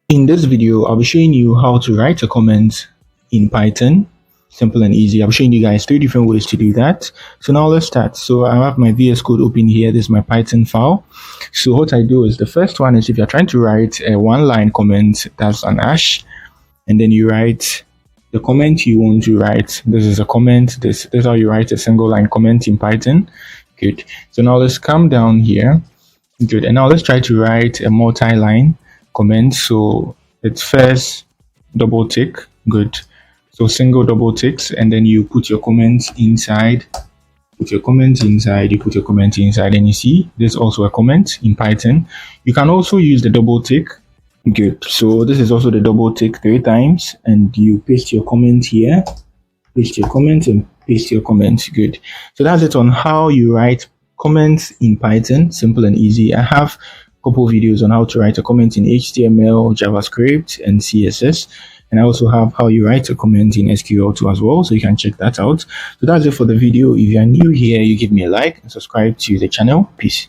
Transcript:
In this video, I'll be showing you how to write a comment in Python. Simple and easy. I'll be showing you guys 3 different ways to do that. So now let's start. So I have my VS Code open here. This is my Python file. So what I do is the first one is if you're trying to write a one-line comment, that's an hash, and then you write the comment you want to write. This is a comment. This is how you write a single line comment in Python. Good. So now let's come down here. Good. And now let's try to write a multi-line comment. So it's first double tick. Good. So single double ticks, and then you put your comments inside. Put your comments inside. You put your comment inside, and you see there's also a comment in Python. You can also use the double tick. Good. So this is also the double tick 3 times, and you paste your comment here. Paste your comment and paste your comments. Good. So that's it on how you write comments in Python. Simple and easy. I have a couple of videos on how to write a comment in HTML, JavaScript, and CSS. And I also have how you write a comment in SQL too as well, so you can check that out. So that's it for the video. If you are new here, you give me a like and subscribe to the channel. Peace.